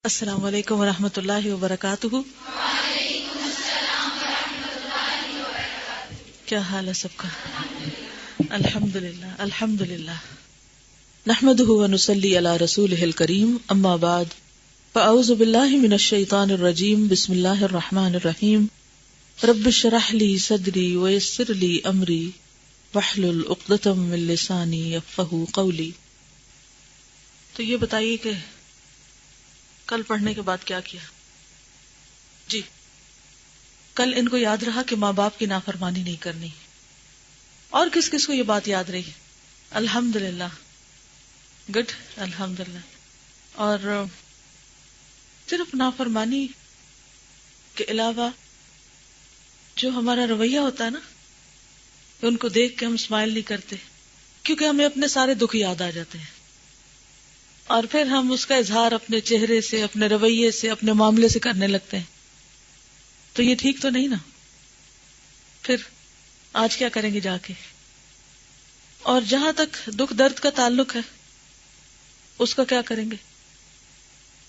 السلام علیکم ورحمۃ اللہ وبرکاتہ. کیا حال ہے سب کا؟ الحمدللہ الحمدللہ. نحمده ونصلی علی رسولہ الکریم. اما بعد فاعوذ باللہ من الشیطان الرجیم. بسم اللہ الرحمن الرحیم. رب اشرح لی صدری ویسر لی امری واحلل عقدۃ من لسانی یفقہوا قولی. تو یہ بتائیے کہ کل پڑھنے کے بعد کیا کیا؟ جی کل ان کو یاد رہا کہ ماں باپ کی نافرمانی نہیں کرنی. اور کس کس کو یہ بات یاد رہی؟ الحمدللہ. گڈ الحمدللہ. اور صرف نافرمانی کے علاوہ جو ہمارا رویہ ہوتا ہے نا، ان کو دیکھ کے ہم اسمائل نہیں کرتے کیونکہ ہمیں اپنے سارے دکھ یاد آ جاتے ہیں، اور پھر ہم اس کا اظہار اپنے چہرے سے، اپنے رویے سے، اپنے معاملے سے کرنے لگتے ہیں. تو یہ ٹھیک تو نہیں نا. پھر آج کیا کریں گے جا کے؟ اور جہاں تک دکھ درد کا تعلق ہے اس کا کیا کریں گے؟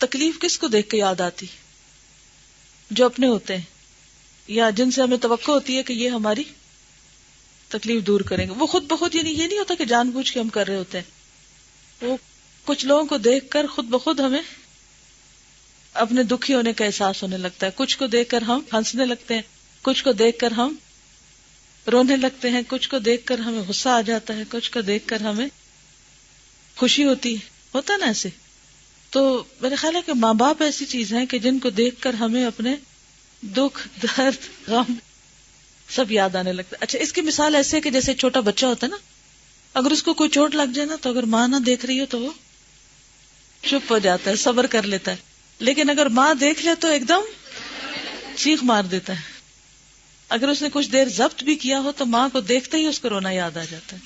تکلیف کس کو دیکھ کے یاد آتی؟ جو اپنے ہوتے ہیں یا جن سے ہمیں توقع ہوتی ہے کہ یہ ہماری تکلیف دور کریں گے. وہ خود بخود یعنی یہ نہیں ہوتا کہ جان بوجھ کے ہم کر رہے ہوتے ہیں. وہ کچھ لوگوں کو دیکھ کر خود بخود ہمیں اپنے دکھی ہونے کا احساس ہونے لگتا ہے. کچھ کو دیکھ کر ہم ہنسنے لگتے ہیں، کچھ کو دیکھ کر ہم رونے لگتے ہیں، کچھ کو دیکھ کر ہمیں غصہ آ جاتا ہے، کچھ کو دیکھ کر ہمیں خوشی ہوتا نا ایسے. تو میرے خیال ہے کہ ماں باپ ایسی چیز ہیں کہ جن کو دیکھ کر ہمیں اپنے دکھ درد غم سب یاد آنے لگتا ہے. اچھا، اس کی مثال ایسے ہے کہ جیسے چھوٹا بچہ ہوتا ہے نا، اگر اس کو کوئی چوٹ لگ جائے نا تو اگر ماں نہ دیکھ رہی ہو تو وہ چپ ہو جاتا ہے، صبر کر لیتا ہے. لیکن اگر ماں دیکھ لے تو ایک دم چیخ مار دیتا ہے. اگر اس نے کچھ دیر ضبط بھی کیا ہو تو ماں کو دیکھتے ہی اس کو رونا یاد آ جاتا ہے.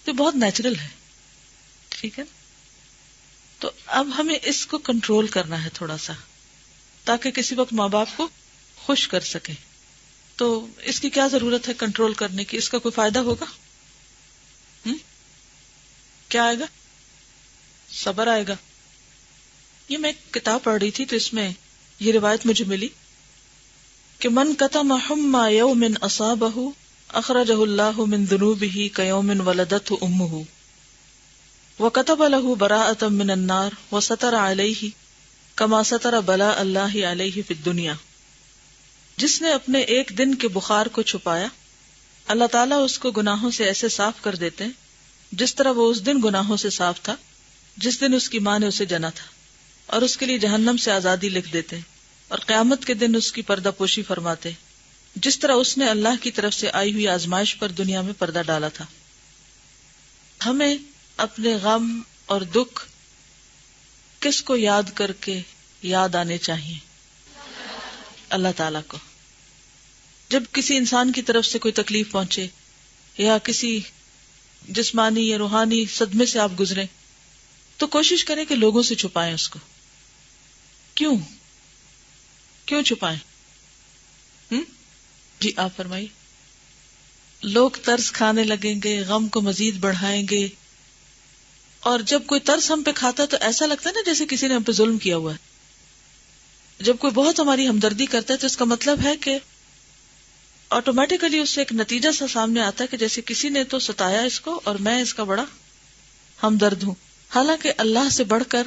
تو بہت نیچرل ہے. ٹھیک ہے، تو اب ہمیں اس کو کنٹرول کرنا ہے تھوڑا سا، تاکہ کسی وقت ماں باپ کو خوش کر سکے. تو اس کی کیا ضرورت ہے کنٹرول کرنے کی؟ اس کا کوئی فائدہ ہوگا؟ کیا آئے گا؟ صبر آئے گا. یہ میں ایک کتاب پڑھ رہی تھی تو اس میں یہ روایت مجھے ملی کہ من کتم حمى یوم اصابہ اخرجہ اللہ من ذنوبہ کیوم ولدتہ امہ وکتب لہ براءۃ من النار وستر علیہ کما ستر بلاء اللہ علیہ فی الدنیا. جس نے اپنے ایک دن کے بخار کو چھپایا، اللہ تعالیٰ اس کو گناہوں سے ایسے صاف کر دیتے ہیں جس طرح وہ اس دن گناہوں سے صاف تھا جس دن اس کی ماں نے اسے جنا تھا، اور اس کے لیے جہنم سے آزادی لکھ دیتے ہیں، اور قیامت کے دن اس کی پردہ پوشی فرماتے جس طرح اس نے اللہ کی طرف سے آئی ہوئی آزمائش پر دنیا میں پردہ ڈالا تھا. ہمیں اپنے غم اور دکھ کس کو یاد کر کے یاد آنے چاہیے؟ اللہ تعالیٰ کو. جب کسی انسان کی طرف سے کوئی تکلیف پہنچے یا کسی جسمانی یا روحانی صدمے سے آپ گزرے تو کوشش کریں کہ لوگوں سے چھپائیں اس کو. کیوں چھپائیں؟ جی آپ فرمائیے. لوگ ترس کھانے لگیں گے، غم کو مزید بڑھائیں گے، اور جب کوئی ترس ہم پہ کھاتا ہے تو ایسا لگتا ہے نا جیسے کسی نے ہم پہ ظلم کیا ہوا ہے. جب کوئی بہت ہماری ہمدردی کرتا ہے تو اس کا مطلب ہے کہ آٹومیٹیکلی اس سے ایک نتیجہ سا سامنے آتا ہے کہ جیسے کسی نے تو ستایا اس کو اور میں اس کا بڑا ہمدرد ہوں. حالانکہ اللہ سے بڑھ کر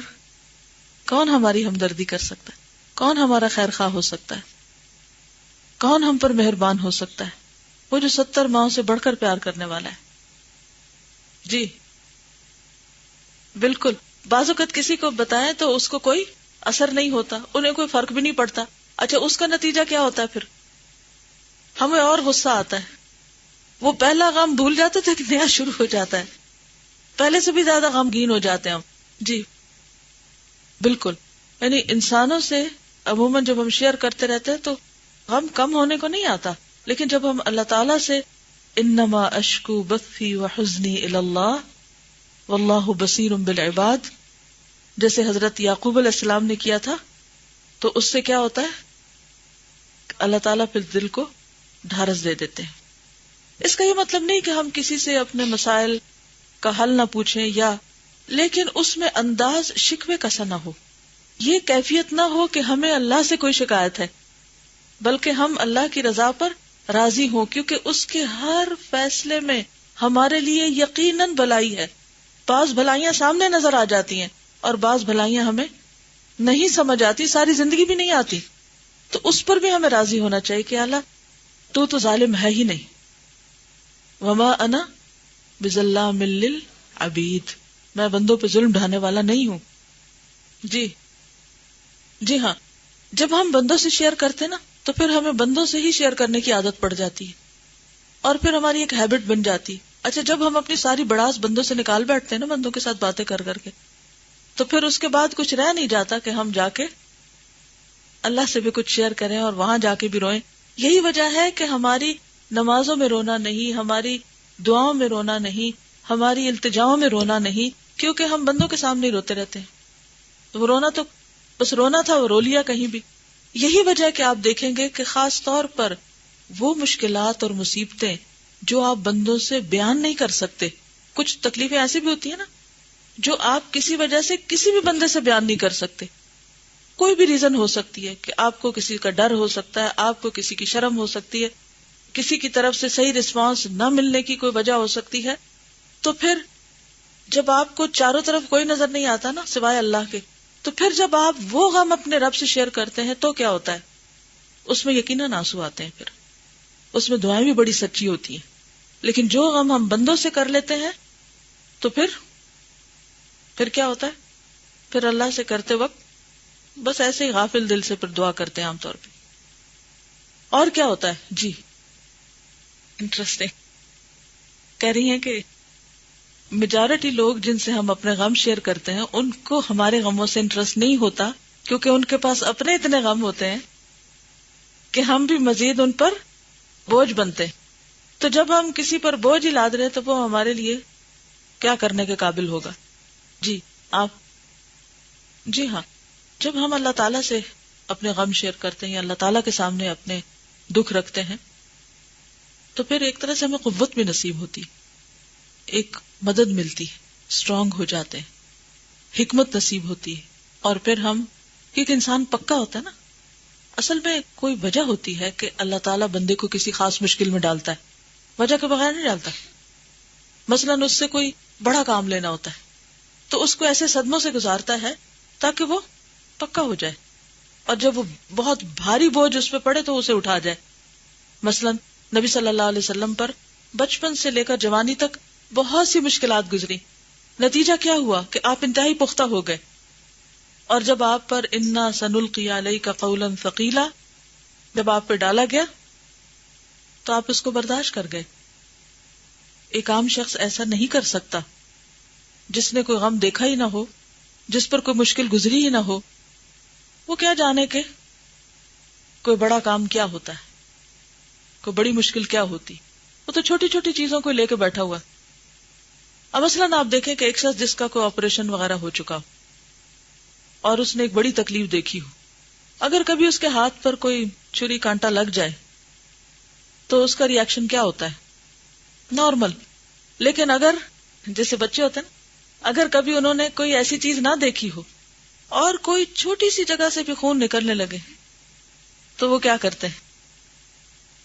کون ہماری ہمدردی کر سکتا ہے؟ کون ہمارا خیر خواہ ہو سکتا ہے؟ کون ہم پر مہربان ہو سکتا ہے؟ وہ جو 70 ماؤں سے بڑھ کر پیار کرنے والا ہے. جی بالکل. بعض اوقات کسی کو بتائیں تو اس کو کوئی اثر نہیں ہوتا، انہیں کوئی فرق بھی نہیں پڑتا. اچھا، اس کا نتیجہ کیا ہوتا ہے؟ پھر ہمیں اور غصہ آتا ہے. وہ پہلا غم بھول جاتے تھے کہ نیا شروع ہو جاتا ہے، پہلے سے بھی زیادہ غمگین ہو جاتے ہیں ہم. جی بالکل. یعنی انسانوں سے عموماً جب ہم شیئر کرتے رہتے ہیں تو غم کم ہونے کو نہیں آتا، لیکن جب ہم اللہ تعالیٰ سے انما اشکو بثی وحزنی الی اللہ واللہ بصیر بالعباد جیسے حضرت یعقوب علیہ السلام نے کیا تھا، تو اس سے کیا ہوتا ہے؟ اللہ تعالیٰ پھر دل کو ڈھارس دے دیتے ہیں. اس کا یہ مطلب نہیں کہ ہم کسی سے اپنے مسائل کا حل نہ پوچھیں، یا لیکن اس میں انداز شکوے کا سا نہ ہو. یہ کیفیت نہ ہو کہ ہمیں اللہ سے کوئی شکایت ہے، بلکہ ہم اللہ کی رضا پر راضی ہوں، کیونکہ اس کے ہر فیصلے میں ہمارے لیے یقیناً بھلائی ہے. بعض بھلائیاں سامنے نظر آ جاتی ہیں اور بعض بھلائیاں ہمیں نہیں سمجھ آتی، ساری زندگی بھی نہیں آتی، تو اس پر بھی ہمیں راضی ہونا چاہیے کہ اللہ تو ظالم ہے ہی نہیں. وما انا بظلام للعبید، میں بندوں پہ ظلم ڈھانے والا نہیں ہوں. جی ہاں، جب ہم بندوں سے شیئر کرتے نا تو پھر ہمیں بندوں سے ہی شیئر کرنے کی عادت پڑ جاتی ہے اور پھر ہماری ایک ہیبٹ بن جاتی. اچھا، جب ہم اپنی ساری بڑاس بندوں سے نکال بیٹھتے ہیں نا، بندوں کے ساتھ باتیں کر کر کے، تو پھر اس کے بعد کچھ رہ نہیں جاتا کہ ہم جا کے اللہ سے بھی کچھ شیئر کریں اور وہاں جا کے بھی روئیں. یہی وجہ ہے کہ ہماری نمازوں میں رونا نہیں، ہماری دعاؤں میں رونا نہیں، ہماری التجاؤں میں رونا نہیں، کیونکہ ہم بندوں کے سامنے ہی روتے رہتے ہیں. تو وہ رونا تو بس رونا تھا، وہ رو لیا کہیں بھی. یہی وجہ ہے کہ آپ دیکھیں گے کہ خاص طور پر وہ مشکلات اور مصیبتیں جو آپ بندوں سے بیان نہیں کر سکتے، کچھ تکلیفیں ایسی بھی ہوتی ہیں نا جو آپ کسی وجہ سے کسی بھی بندے سے بیان نہیں کر سکتے. کوئی بھی ریزن ہو سکتی ہے کہ آپ کو کسی کا ڈر ہو سکتا ہے، آپ کو کسی کی شرم ہو سکتی ہے، کسی کی طرف سے صحیح رسپانس نہ ملنے کی کوئی وجہ ہو سکتی ہے. تو پھر جب آپ کو چاروں طرف کوئی نظر نہیں آتا نا سوائے اللہ کے، تو پھر جب آپ وہ غم اپنے رب سے شیئر کرتے ہیں تو کیا ہوتا ہے؟ اس میں یقیناً آنسو آتے ہیں، پھر اس میں دعائیں بھی بڑی سچی ہوتی ہیں. لیکن جو غم ہم بندوں سے کر لیتے ہیں تو پھر کیا ہوتا ہے؟ پھر اللہ سے کرتے وقت بس ایسے ہی غافل دل سے پھر دعا کرتے ہیں عام طور پہ. اور کیا ہوتا ہے؟ جی انٹرسٹنگ، کہہ رہی ہیں کہ میجارٹی لوگ جن سے ہم اپنے غم شیئر کرتے ہیں ان کو ہمارے غموں سے انٹرسٹ نہیں ہوتا، کیونکہ ان کے پاس اپنے اتنے غم ہوتے ہیں کہ ہم بھی مزید ان پر بوجھ بنتے. تو جب ہم کسی پر بوجھ ہی لاد رہے تو وہ ہمارے لیے کیا کرنے کے قابل ہوگا؟ جی جی ہاں، جب ہم اللہ تعالیٰ سے اپنے غم شیئر کرتے ہیں یا اللہ تعالیٰ کے سامنے اپنے دکھ رکھتے ہیں تو پھر ایک طرح سے ہمیں قوت بھی نصیب ہوتی، ایک مدد ملتی، اسٹرانگ ہو جاتے ہیں، حکمت نصیب ہوتی ہے. اور پھر ہم، کیونکہ انسان پکا ہوتا ہے نا، اصل میں کوئی وجہ ہوتی ہے کہ اللہ تعالیٰ بندے کو کسی خاص مشکل میں ڈالتا ہے، وجہ کے بغیر نہیں ڈالتا. مثلاً اس سے کوئی بڑا کام لینا ہوتا ہے تو اس کو ایسے صدموں سے گزارتا ہے تاکہ وہ پکا ہو جائے، اور جب وہ بہت بھاری بوجھ اس پہ پڑے تو اسے اٹھا جائے. مثلاً نبی صلی اللہ علیہ وسلم پر بچپن سے لے کر جوانی تک بہت سی مشکلات گزری، نتیجہ کیا ہوا کہ آپ انتہائی پختہ ہو گئے. اور جب آپ پر انا سنلقی علیک قولا ثقیلا جب آپ پہ ڈالا گیا تو آپ اس کو برداشت کر گئے. ایک عام شخص ایسا نہیں کر سکتا جس نے کوئی غم دیکھا ہی نہ ہو، جس پر کوئی مشکل گزری ہی نہ ہو. وہ کیا جانے کہ کوئی بڑا کام کیا ہوتا ہے، کوئی بڑی مشکل کیا ہوتی. وہ تو چھوٹی چھوٹی چیزوں کو لے کے بیٹھا ہوا. اب مثلاً آپ دیکھیں کہ ایک شخص جس کا کوئی آپریشن وغیرہ ہو چکا ہو اور اس نے ایک بڑی تکلیف دیکھی ہو، اگر کبھی اس کے ہاتھ پر کوئی چھری کانٹا لگ جائے تو اس کا ری ایکشن کیا ہوتا ہے؟ نارمل. لیکن اگر جیسے بچے ہوتے ہیں نا، اگر کبھی انہوں نے کوئی ایسی چیز نہ دیکھی ہو اور کوئی چھوٹی سی جگہ سے بھی خون نکلنے لگے تو وہ کیا کرتے ہیں؟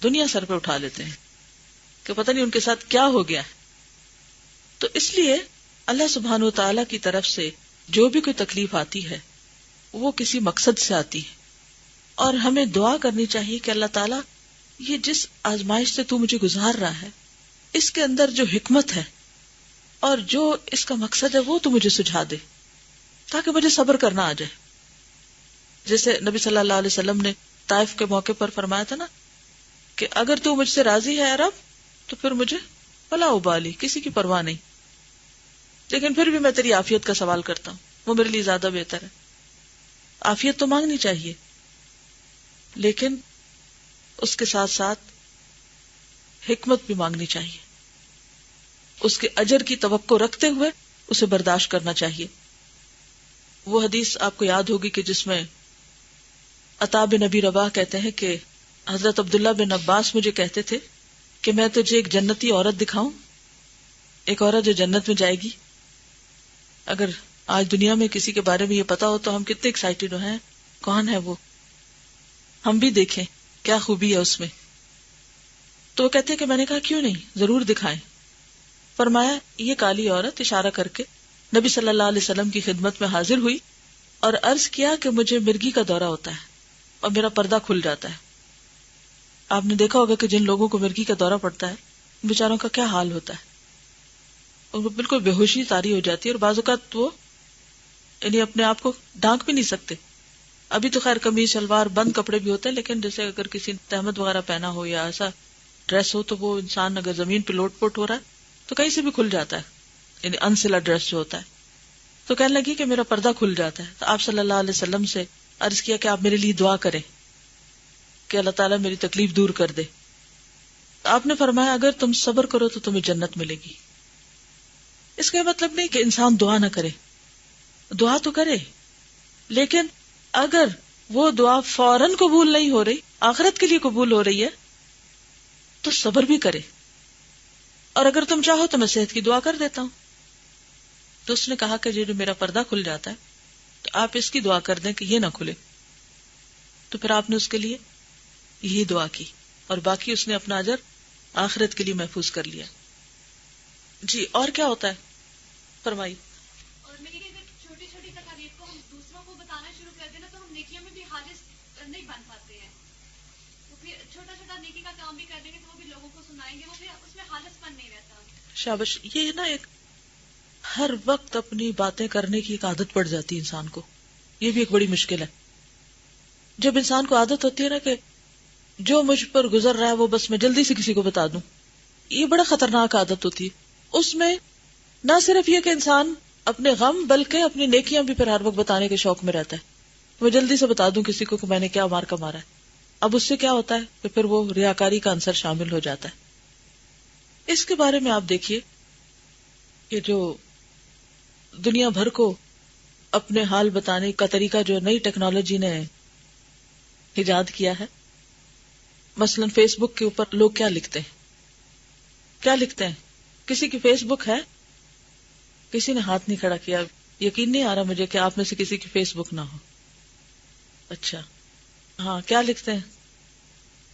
دنیا سر پہ اٹھا لیتے ہیں کہ پتہ نہیں ان کے ساتھ کیا ہو گیا ہے. تو اس لیے اللہ سبحانہ و تعالی کی طرف سے جو بھی کوئی تکلیف آتی ہے وہ کسی مقصد سے آتی ہے، اور ہمیں دعا کرنی چاہیے کہ اللہ تعالیٰ یہ جس آزمائش سے تو مجھے گزار رہا ہے اس کے اندر جو حکمت ہے اور جو اس کا مقصد ہے وہ تو مجھے سجھا دے تاکہ مجھے صبر کرنا آ جائے. جیسے نبی صلی اللہ علیہ وسلم نے طائف کے موقع پر فرمایا تھا نا کہ اگر تو مجھ سے راضی ہے رب تو پھر مجھے فلا ابالی، کسی کی پرواہ نہیں، لیکن پھر بھی میں تیری عافیت کا سوال کرتا ہوں، وہ میرے لیے زیادہ بہتر ہے. عافیت تو مانگنی چاہیے لیکن اس کے ساتھ ساتھ حکمت بھی مانگنی چاہیے، اس کے اجر کی توقع رکھتے ہوئے اسے برداشت کرنا چاہیے. وہ حدیث آپ کو یاد ہوگی کہ جس میں عطا بن ابی رباح کہتے ہیں کہ حضرت عبداللہ بن عباس مجھے کہتے تھے کہ میں تجھے ایک جنتی عورت دکھاؤں، ایک عورت جو جنت میں جائے گی. اگر آج دنیا میں کسی کے بارے میں یہ پتا ہو تو ہم کتنے ایکسائٹیڈ ہیں، کون ہے وہ، ہم بھی دیکھیں کیا خوبی ہے اس میں. تو وہ کہتے ہیں کہ میں نے کہا کیوں نہیں، ضرور دکھائیں. فرمایا یہ کالی عورت اشارہ کر کے نبی صلی اللہ علیہ وسلم کی خدمت میں حاضر ہوئی اور عرض کیا کہ مجھے مرگی کا دورہ ہوتا ہے اور میرا پردہ کھل جاتا ہے. آپ نے دیکھا ہوگا کہ جن لوگوں کو مرگی کا دورہ پڑتا ہے ان بیچاروں کا کیا حال ہوتا ہے، ان کو بالکل بے ہوشی طاری ہو جاتی ہے اور بعض اوقات وہ یعنی اپنے آپ کو ڈھانک بھی نہیں سکتے. ابھی تو خیر قمیض شلوار بند کپڑے بھی ہوتے ہیں، لیکن جیسے اگر کسی نے تہمت وغیرہ پہنا ہو یا ایسا ڈریس ہو تو وہ انسان اگر زمین پہ لوٹ پوٹ ہو رہا ہے تو کہیں سے بھی کھل جاتا ہے، یعنی انسلا ڈریس جو ہوتا ہے. تو کہنے لگی کہ میرا پردہ کھل جاتا ہے. تو آپ صلی اللہ علیہ وسلم سے عرض کیا کہ آپ میرے لیے دعا کریں کہ اللہ تعالیٰ میری تکلیف دور کر دے. تو آپ نے فرمایا اگر تم صبر کرو تو تمہیں جنت ملے گی. اس کا مطلب نہیں کہ انسان دعا نہ کرے، دعا تو کرے، لیکن اگر وہ دعا فوراً قبول نہیں ہو رہی، آخرت کے لیے قبول ہو رہی ہے تو صبر بھی کرے. اور اگر تم چاہو تو میں صحت کی دعا کر دیتا ہوں. تو اس نے کہا کہ جو میرا پردہ کھل جاتا ہے تو آپ اس کی دعا کر دیں کہ یہ نہ کھلے. تو پھر آپ نے اس کے لیے یہی دعا کی اور باقی اس نے اپنا اجر آخرت کے لیے محفوظ کر لیا. جی اور کیا ہوتا ہے فرمائی. اور میں اگر چھوٹی چھوٹی تکالیف کو ہم دوسروں کو بتانا شروع کر دیں نا تو ہم نیکیوں میں بھی خالص نہیں بن پاتے ہیں. تو پھر چھوٹا چھوٹا نیکی کا کام بھی کر دیں گے تو وہ بھی لوگوں کو سنائیں گے، وہ پھر اس میں خالص پن نہیں رہتا. شاباش. یہ نا ایک ہر وقت اپنی باتیں کرنے کی ایک عادت پڑ جاتی ہے انسان کو، یہ بھی ایک بڑی مشکل ہے. جب انسان کو عادت ہوتی ہے نا کہ جو مجھ پر گزر رہا ہے وہ بس میں جلدی سے کسی کو بتا دوں، یہ بڑا خطرناک عادت ہوتی ہے. اس میں نہ صرف یہ کہ انسان اپنے غم بلکہ اپنی نیکیاں بھی پھر ہر وقت بتانے کے شوق میں رہتا ہے. میں جلدی سے بتا دوں کسی کو کہ میں نے کیا مار کا مارا ہے. اب اس سے کیا ہوتا ہے کہ پھر وہ ریاکاری کا عنصر شامل ہو جاتا ہے. اس کے بارے میں آپ دیکھیے کہ جو دنیا بھر کو اپنے حال بتانے کا طریقہ جو نئی ٹیکنالوجی نے ایجاد کیا ہے، مثلا فیس بک کے اوپر لوگ کیا لکھتے ہیں. کسی کی فیس بک ہے، کسی نے ہاتھ نہیں کھڑا کیا، یقین نہیں آ رہا مجھے کہ آپ میں سے کسی کی فیس بک نہ ہو. اچھا ہاں، کیا لکھتے ہیں؟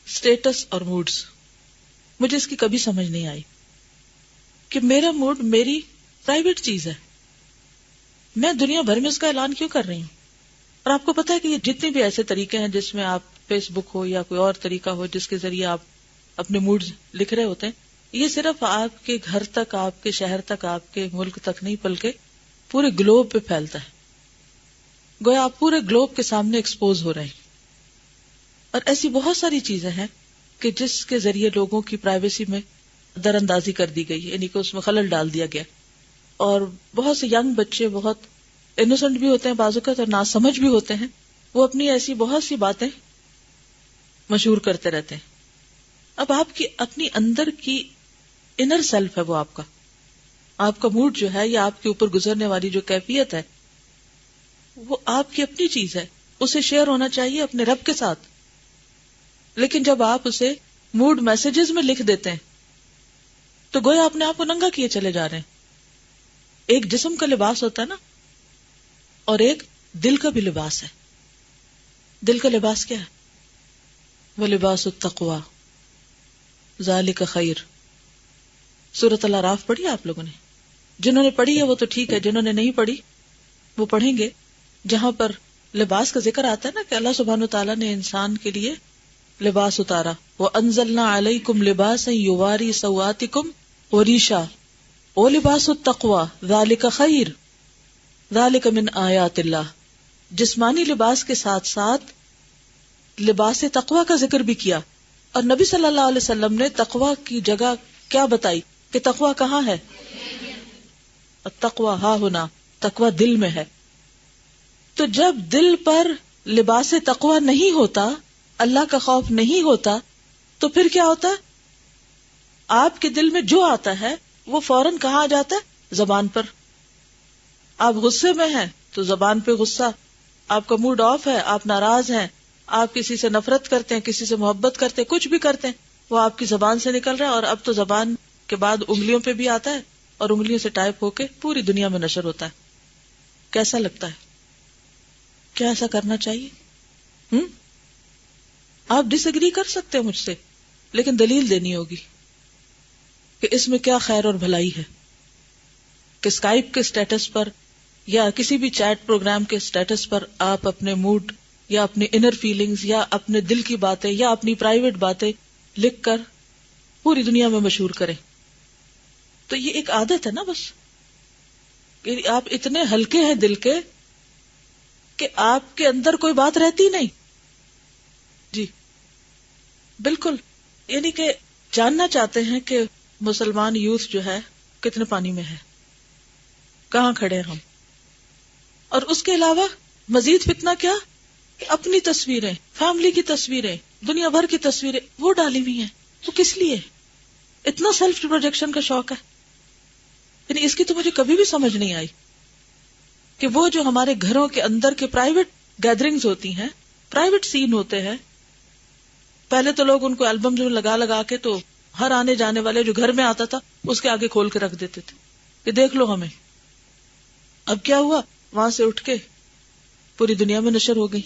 اسٹیٹس اور موڈز. مجھے اس کی کبھی سمجھ نہیں آئی کہ میرا موڈ میری پرائیویٹ چیز ہے، میں دنیا بھر میں اس کا اعلان کیوں کر رہی ہوں. اور آپ کو پتا ہے کہ یہ جتنے بھی ایسے طریقے ہیں جس میں آپ فیس بک ہو یا کوئی اور طریقہ ہو جس کے ذریعے آپ اپنے موڈز لکھ رہے ہوتے ہیں، یہ صرف آپ کے گھر تک، آپ کے شہر تک، آپ کے ملک تک نہیں بلکہ پورے گلوب پہ پھیلتا ہے. گویا آپ پورے گلوب کے سامنے ایکسپوز ہو رہے ہیں. اور ایسی بہت ساری چیزیں ہیں کہ جس کے ذریعے لوگوں کی پرائیویسی میں در اندازی کر دی گئی، یعنی کہ اس میں خلل ڈال دیا گیا. اور بہت سے ینگ بچے بہت انوسنٹ بھی ہوتے ہیں بعض اوقات اور ناسمجھ بھی ہوتے ہیں، وہ اپنی ایسی بہت سی باتیں مشہور کرتے رہتے ہیں. اب آپ کی اپنی اندر کی انر سیلف ہے، وہ آپ کا موڈ جو ہے یا آپ کے اوپر گزرنے والی جو کیفیت ہے وہ آپ کی اپنی چیز ہے، اسے شیئر ہونا چاہیے اپنے رب کے ساتھ. لیکن جب آپ اسے موڈ میسجز میں لکھ دیتے ہیں تو گویا اپنے آپ کو ننگا کیے چلے جا رہے ہیں. ایک جسم کا لباس ہوتا ہے نا، اور ایک دل کا بھی لباس ہے. دل کا لباس کیا ہے؟ وہ لباس التقوی ذالک خیر. سورۃ الاعراف پڑھی آپ لوگوں نے؟ جنہوں نے پڑھی ہے وہ تو ٹھیک ہے، جنہوں نے نہیں پڑھی وہ پڑھیں گے. جہاں پر لباس کا ذکر آتا ہے نا کہ اللہ سبحانہ وتعالیٰ نے انسان کے لیے لباس اتارا، وَأَنزَلْنَا عَلَيْكُمْ لِبَاسًا يُوَارِي سَوْآتِكُمْ وَرِيشًا وَلِبَاسُ التَّقْوَى ذَلِكَ خَيْرٌ ذَلِكَ مِنْ آیَاتِ اللَّهِ. جسمانی لباس کے ساتھ ساتھ لباس تقوی کا ذکر بھی کیا. اور نبی صلی اللہ علیہ وسلم نے تقوی کی جگہ کیا بتائی کہ تقوی کہاں ہے؟ التقوی ہا ہونا، تقوی دل میں ہے. تو جب دل پر لباس تقوی نہیں ہوتا، اللہ کا خوف نہیں ہوتا، تو پھر کیا ہوتا ہے؟ آپ کے دل میں جو آتا ہے وہ فوراً کہاں آ جاتا ہے؟ زبان پر. آپ غصے میں ہیں تو زبان پہ غصہ، آپ کا موڈ آف ہے، آپ ناراض ہیں، آپ کسی سے نفرت کرتے ہیں، کسی سے محبت کرتے ہیں، کچھ بھی کرتے ہیں، وہ آپ کی زبان سے نکل رہا ہے. اور اب تو زبان کے بعد انگلیوں پہ بھی آتا ہے اور انگلیوں سے ٹائپ ہو کے پوری دنیا میں نشر ہوتا ہے. کیسا لگتا ہے؟ کیا ایسا کرنا چاہیے؟ آپ ڈس ایگری کر سکتے ہیں مجھ سے، لیکن دلیل دینی ہوگی کہ اس میں کیا خیر اور بھلائی ہے کہ اسکائپ کے سٹیٹس پر یا کسی بھی چیٹ پروگرام کے سٹیٹس پر آپ اپنے موڈ یا اپنی انر فیلنگز یا اپنے دل کی باتیں یا اپنی پرائیویٹ باتیں لکھ کر پوری دنیا میں مشہور کریں. تو یہ ایک عادت ہے نا بس، کہ آپ اتنے ہلکے ہیں دل کے کہ آپ کے اندر کوئی بات رہتی نہیں. جی بالکل، یعنی کہ جاننا چاہتے ہیں کہ مسلمان یوتھ جو ہے کتنے پانی میں ہے، کہاں کھڑے ہیں ہم. اور اس کے علاوہ مزید فتنہ کیا کہ اپنی تصویریں، فیملی کی تصویریں، دنیا بھر کی تصویریں وہ ڈالی ہوئی ہیں. تو کس لیے اتنا سیلف پروجیکشن کا شوق ہے؟ یعنی اس کی تو مجھے کبھی بھی سمجھ نہیں آئی کہ وہ جو ہمارے گھروں کے اندر کے پرائیویٹ گیدرنگز ہوتی ہیں، پرائیویٹ سین ہوتے ہیں. پہلے تو لوگ ان کو البم جو لگا کے تو ہر آنے جانے والے جو گھر میں آتا تھا اس کے آگے کھول کے رکھ دیتے تھے کہ دیکھ لو ہمیں. اب کیا ہوا؟ وہاں سے اٹھ کے پوری دنیا میں نشر ہو گئی.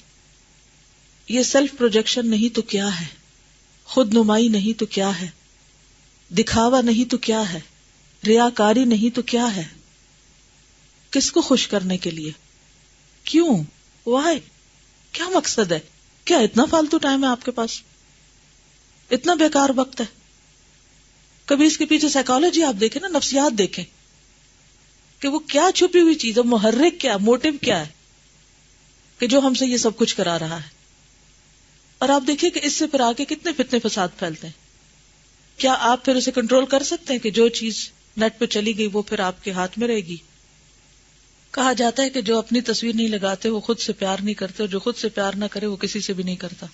یہ سیلف پروجیکشن نہیں تو کیا ہے؟ خود نمائی نہیں تو کیا ہے؟ دکھاوا نہیں تو کیا ہے؟ ریاکاری نہیں تو کیا ہے؟ کس کو خوش کرنے کے لیے؟ کیوں؟ وائی؟ کیا مقصد ہے؟ کیا اتنا فالتو ٹائم ہے آپ کے پاس؟ اتنا بیکار وقت ہے؟ کبھی اس کے پیچھے سائیکالوجی آپ دیکھیں نا، نفسیات دیکھیں کہ وہ کیا چھپی ہوئی چیز ہے، محرک کیا، موٹیو کیا ہے کہ جو ہم سے یہ سب کچھ کرا رہا ہے. اور آپ دیکھیں کہ اس سے پھر آگے کتنے فتنے فساد پھیلتے ہیں. کیا آپ پھر اسے کنٹرول کر سکتے ہیں کہ جو چیز نیٹ پہ چلی گئی وہ پھر آپ کے ہاتھ میں رہے گی؟ کہا جاتا ہے کہ جو اپنی تصویر نہیں لگاتے وہ خود سے پیار نہیں کرتے، اور جو خود سے پیار نہ کرے وہ کسی سے بھی نہیں کرتا.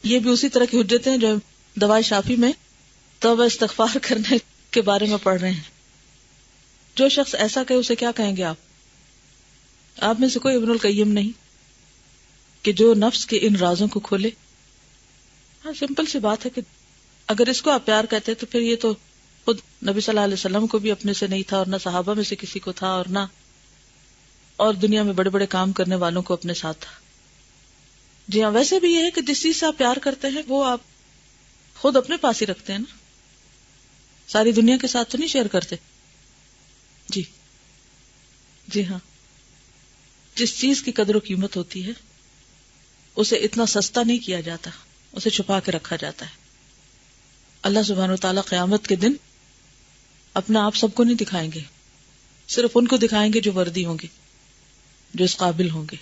یہ بھی اسی طرح کی حجتیں جو دوائے شافی میں توبہ استغفار کرنے کے بارے میں پڑھ رہے ہیں. جو شخص ایسا کہے اسے کیا کہیں گے آپ میں سے کوئی ابن القیم نہیں کہ جو نفس کے ان رازوں کو کھولے؟ ہاں سمپل سی بات ہے کہ اگر اس کو آپ پیار کہتے تو پھر یہ تو خود نبی صلی اللہ علیہ وسلم کو بھی اپنے سے نہیں تھا، اور نہ صحابہ میں سے کسی کو تھا، اور دنیا میں بڑے بڑے کام کرنے والوں کو اپنے ساتھ تھا. جی ہاں، ویسے بھی یہ ہے کہ جس چیز سے آپ پیار کرتے ہیں وہ آپ خود اپنے پاس ہی رکھتے ہیں نا، ساری دنیا کے ساتھ تو نہیں شیئر کرتے. جی ہاں، جس چیز کی قدر و قیمت ہوتی ہے اسے اتنا سستا نہیں کیا جاتا، اسے چھپا کے رکھا جاتا ہے. اللہ سبحانہ وتعالی قیامت کے دن اپنا آپ سب کو نہیں دکھائیں گے، صرف ان کو دکھائیں گے جو وردی ہوں گے، جو اس قابل ہوں گے.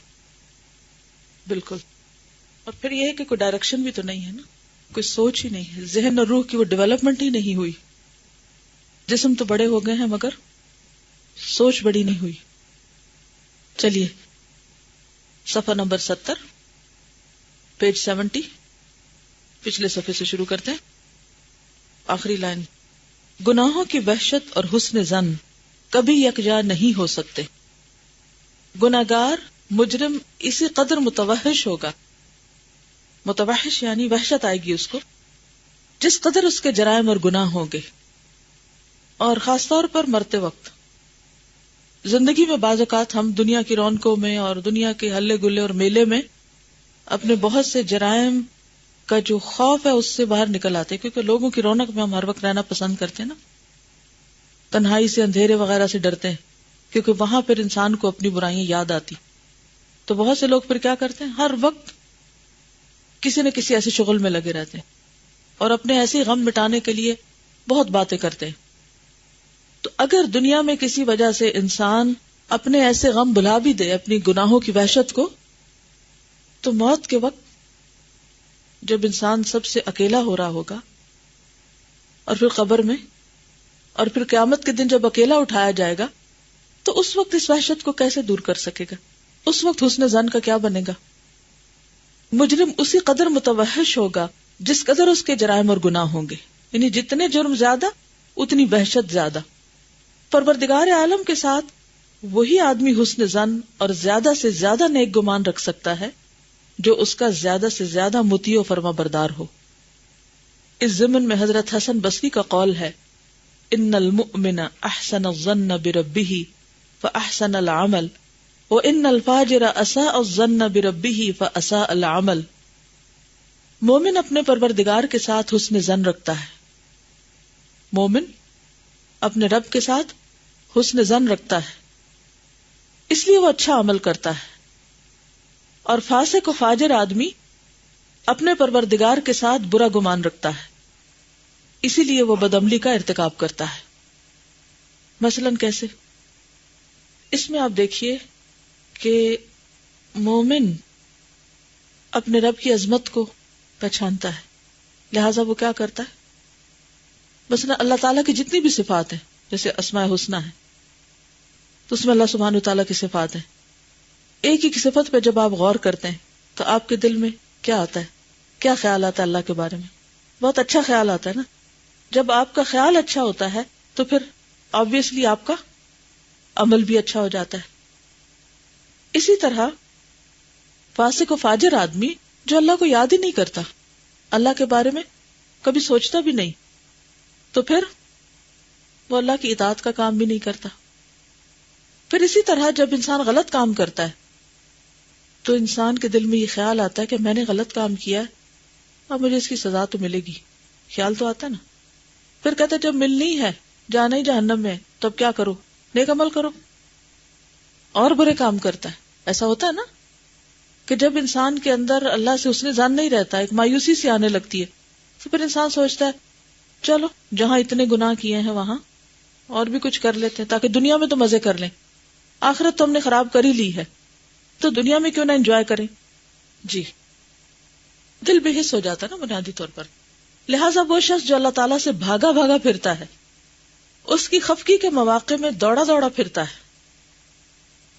بالکل. اور پھر یہ ہے کہ کوئی ڈائریکشن بھی تو نہیں ہے نا، کوئی سوچ ہی نہیں ہے، ذہن اور روح کی وہ ڈیولپمنٹ ہی نہیں ہوئی. جسم تو بڑے ہو گئے ہیں مگر سوچ بڑی نہیں ہوئی. چلیے صفحہ نمبر 70 پیج 70 پچھلے صفحے سے شروع کرتے ہیں. آخری لائن، گناہوں کی وحشت اور حسن ظن کبھی یکجا نہیں ہو سکتے. گناہگار مجرم اسی قدر متوحش ہوگا، متوحش یعنی وحشت آئے گی اس کو، جس قدر اس کے جرائم اور گناہ ہوں گے. اور خاص طور پر مرتے وقت زندگی میں بعض اوقات ہم دنیا کی رونقوں میں اور دنیا کے ہلے گلے اور میلے میں اپنے بہت سے جرائم کا جو خوف ہے اس سے باہر نکل آتے ہیں، کیونکہ لوگوں کی رونق میں ہم ہر وقت رہنا پسند کرتے ہیں نا. تنہائی سے، اندھیرے وغیرہ سے ڈرتے ہیں کیونکہ وہاں پھر انسان کو اپنی برائیاں یاد آتی. تو بہت سے لوگ پھر کیا کرتے ہیں، ہر وقت کسی نہ کسی ایسے شغل میں لگے رہتے ہیں اور اپنے ایسے غم مٹانے کے لیے بہت باتیں کرتے ہیں. تو اگر دنیا میں کسی وجہ سے انسان اپنے ایسے غم بھلا بھی دے، اپنی گناہوں کی وحشت کو، تو موت کے وقت جب انسان سب سے اکیلا ہو رہا ہوگا اور پھر قبر میں اور پھر قیامت کے دن جب اکیلا اٹھایا جائے گا، تو اس وقت اس وحشت کو کیسے دور کر سکے گا؟ اس وقت حسن ظن کا کیا بنے گا؟ مجرم اسی قدر متوحش ہوگا جس قدر اس کے جرائم اور گناہ ہوں گے. یعنی جتنے جرم زیادہ اتنی وحشت زیادہ. پروردگار عالم کے ساتھ وہی آدمی حسن ظن اور زیادہ سے زیادہ نیک گمان رکھ سکتا ہے جو اس کا زیادہ سے زیادہ مطیع و فرما بردار ہو. اس ضمن میں حضرت حسن بصری کا قول ہے، ان المؤمن احسن الظن بربہ فأحسن العمل وإن الفاجر أساء الظن بربه فأساء العمل. مومن اپنے پروردگار کے ساتھ حسن ظن رکھتا ہے. مومن اپنے رب کے ساتھ حسن ظن رکھتا ہے، اس لیے وہ اچھا عمل کرتا ہے. اور فاسق و فاجر آدمی اپنے پروردگار کے ساتھ برا گمان رکھتا ہے، اسی لیے وہ بدعملی کا ارتکاب کرتا ہے. مثلاً کیسے؟ اس میں آپ دیکھیے کہ مومن اپنے رب کی عظمت کو پہچانتا ہے، لہذا وہ کیا کرتا ہے؟ مثلا اللہ تعالیٰ کی جتنی بھی صفات ہیں، جیسے اسماء حسنی ہے تو اس میں اللہ سبحانہ وتعالیٰ کی صفات ہیں. ایک ہی کی صفت پہ جب آپ غور کرتے ہیں تو آپ کے دل میں کیا آتا ہے؟ کیا خیال آتا ہے اللہ کے بارے میں؟ بہت اچھا خیال آتا ہے نا. جب آپ کا خیال اچھا ہوتا ہے تو پھر آبویسلی آپ کا عمل بھی اچھا ہو جاتا ہے. اسی طرح فاسق و فاجر آدمی جو اللہ کو یاد ہی نہیں کرتا، اللہ کے بارے میں کبھی سوچتا بھی نہیں، تو پھر وہ اللہ کی اطاعت کا کام بھی نہیں کرتا. پھر اسی طرح جب انسان غلط کام کرتا ہے تو انسان کے دل میں یہ خیال آتا ہے کہ میں نے غلط کام کیا ہے، اب مجھے اس کی سزا تو ملے گی. خیال تو آتا نا. پھر کہتا ہے جب ملنی ہے، جانا ہی جہنم میں، تب کیا کرو؟ نیک عمل کرو. اور برے کام کرتا ہے. ایسا ہوتا ہے نا کہ جب انسان کے اندر اللہ سے حسن ظن نہیں رہتا، ایک مایوسی سی آنے لگتی ہے، تو پھر انسان سوچتا ہے چلو جہاں اتنے گناہ کیے ہیں وہاں اور بھی کچھ کر لیتے ہیں تاکہ دنیا میں تو مزے کر لیں، آخرت تو ہم نے خراب کر ہی لی ہے تو دنیا میں کیوں نہ انجوائے کریں. جی دل بے حس ہو جاتا ہے نا بنیادی طور پر. لہٰذا وہ شخص جو اللہ تعالیٰ سے بھاگا بھاگا پھرتا ہے، اس کی خفگی کے مواقع میں دوڑا دوڑا پھرتا ہے،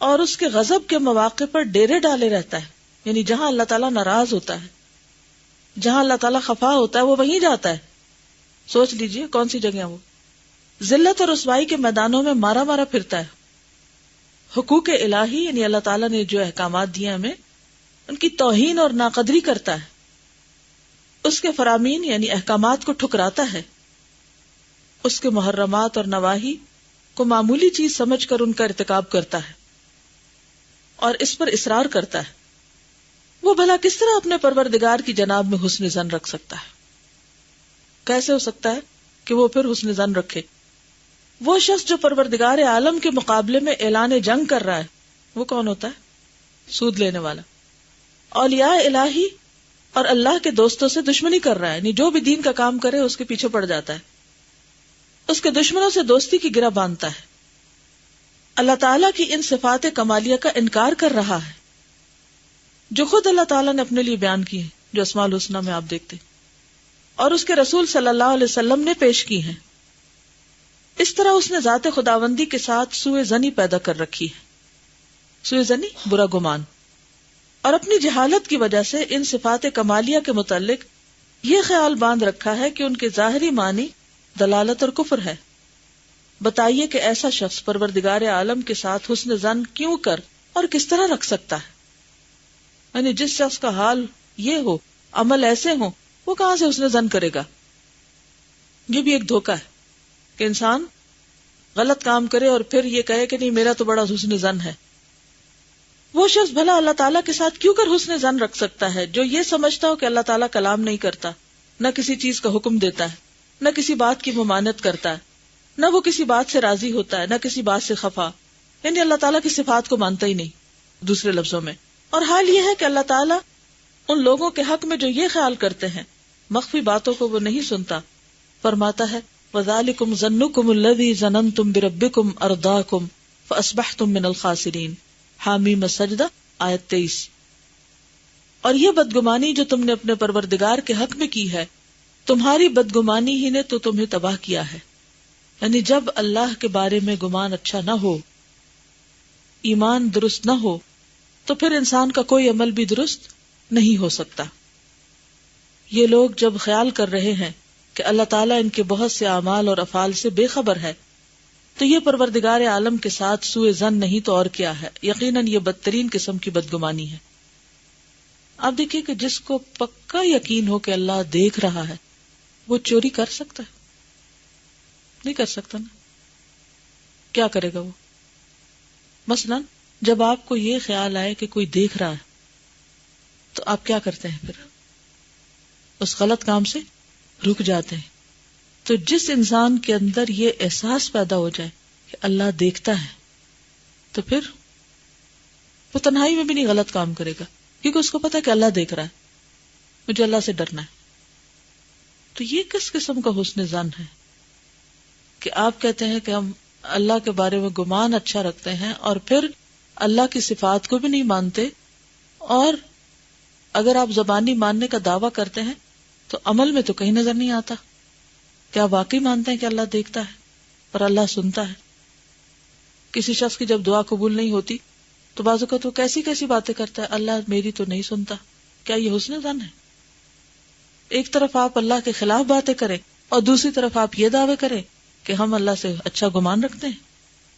اور اس کے غضب کے مواقع پر ڈیرے ڈالے رہتا ہے. یعنی جہاں اللہ تعالیٰ ناراض ہوتا ہے، جہاں اللہ تعالیٰ خفا ہوتا ہے، وہ وہیں جاتا ہے. سوچ لیجئے کون سی جگہ وہ ذلت اور رسوائی کے میدانوں میں مارا مارا پھرتا ہے. حقوق الہی یعنی اللہ تعالیٰ نے جو احکامات دیے ہمیں، ان کی توہین اور ناقدری کرتا ہے. اس کے فرامین یعنی احکامات کو ٹھکراتا ہے. اس کے محرمات اور نواہی کو معمولی چیز سمجھ کر ان کا ارتکاب کرتا ہے اور اس پر اصرار کرتا ہے. وہ بھلا کس طرح اپنے پروردگار کی جناب میں حسن ظن رکھ سکتا ہے؟ کیسے ہو سکتا ہے کہ وہ پھر حسن ظن رکھے؟ وہ شخص جو پروردگار عالم کے مقابلے میں اعلان جنگ کر رہا ہے، وہ کون ہوتا ہے؟ سود لینے والا. اولیاء الہی اور اللہ کے دوستوں سے دشمنی کر رہا ہے. یعنی جو بھی دین کا کام کرے اس کے پیچھے پڑ جاتا ہے، اس کے دشمنوں سے دوستی کی گرہ باندھتا ہے. اللہ تعالیٰ کی ان صفات کمالیہ کا انکار کر رہا ہے جو خود اللہ تعالیٰ نے اپنے لیے بیان کی ہیں، جو اسماء الحسنی میں آپ دیکھتے، اور اس کے رسول صلی اللہ علیہ وسلم نے پیش کی ہیں. اس طرح اس نے ذات خداوندی کے ساتھ سوء ظنی پیدا کر رکھی ہے. سوء ظنی برا گمان، اور اپنی جہالت کی وجہ سے ان صفات کمالیہ کے متعلق یہ خیال باندھ رکھا ہے کہ ان کے ظاہری معنی دلالت اور کفر ہے. بتائیے کہ ایسا شخص پروردگار عالم کے ساتھ حسن ظن کیوں کر اور کس طرح رکھ سکتا ہے؟ یعنی جس شخص کا حال یہ ہو، عمل ایسے ہوں، وہ کہاں سے حسن ظن کرے گا؟ یہ بھی ایک دھوکہ ہے کہ انسان غلط کام کرے اور پھر یہ کہے کہ نہیں میرا تو بڑا حسن ظن ہے. وہ شخص بھلا اللہ تعالیٰ کے ساتھ کیوں کر حسن ظن رکھ سکتا ہے جو یہ سمجھتا ہو کہ اللہ تعالیٰ کلام نہیں کرتا، نہ کسی چیز کا حکم دیتا ہے، نہ کسی بات کی ممانعت کرتا ہے، نہ وہ کسی بات سے راضی ہوتا ہے، نہ کسی بات سے خفا. یعنی اللہ تعالیٰ کی صفات کو مانتا ہی نہیں دوسرے لفظوں میں. اور حال یہ ہے کہ اللہ تعالیٰ ان لوگوں کے حق میں جو یہ خیال کرتے ہیں مخفی باتوں کو وہ نہیں سنتا. فرماتا ہے وَذَلِكُمْ ظَنُّكُمُ الَّذِي ظَنَنْتُمْ بِرَبِّكُمْ أَرْضَاكُمْ فَأَصْبَحْتُمْ مِنَ الْخَاسِرِينَ. حامیم السجدہ آیت 23. اور یہ بدگمانی جو تم نے اپنے پروردگار کے حق میں کی ہے، تمہاری بدگمانی ہی نے تو تمہیں تباہ کیا ہے. یعنی جب اللہ کے بارے میں گمان اچھا نہ ہو، ایمان درست نہ ہو، تو پھر انسان کا کوئی عمل بھی درست نہیں ہو سکتا. یہ لوگ جب خیال کر رہے ہیں کہ اللہ تعالیٰ ان کے بہت سے اعمال اور افعال سے بے خبر ہے، تو یہ پروردگار عالم کے ساتھ سوء ظن نہیں تو اور کیا ہے. یقیناً یہ بدترین قسم کی بدگمانی ہے. آپ دیکھیے کہ جس کو پکا یقین ہو کہ اللہ دیکھ رہا ہے، وہ چوری کر سکتا ہے؟ نہیں کر سکتا نا. کیا کرے گا وہ؟ مثلا جب آپ کو یہ خیال آئے کہ کوئی دیکھ رہا ہے تو آپ کیا کرتے ہیں؟ پھر اس غلط کام سے رک جاتے ہیں. تو جس انسان کے اندر یہ احساس پیدا ہو جائے کہ اللہ دیکھتا ہے تو پھر وہ تنہائی میں بھی نہیں غلط کام کرے گا، کیونکہ اس کو پتا کہ اللہ دیکھ رہا ہے، مجھے اللہ سے ڈرنا ہے. تو یہ کس قسم کا حسن ظن ہے کہ آپ کہتے ہیں کہ ہم اللہ کے بارے میں گمان اچھا رکھتے ہیں اور پھر اللہ کی صفات کو بھی نہیں مانتے، اور اگر آپ زبانی ماننے کا دعویٰ کرتے ہیں تو عمل میں تو کہیں نظر نہیں آتا. کیا واقعی مانتے ہیں کہ اللہ دیکھتا ہے اور اللہ سنتا ہے؟ کسی شخص کی جب دعا قبول نہیں ہوتی تو بعض اوقات وہ کیسی کیسی باتیں کرتا ہے، اللہ میری تو نہیں سنتا. کیا یہ حسن ظن ہے؟ ایک طرف آپ اللہ کے خلاف باتیں کریں اور دوسری طرف آپ یہ دعوے کریں کہ ہم اللہ سے اچھا گمان رکھتے ہیں.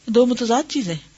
دو متضاد چیزیں ہیں.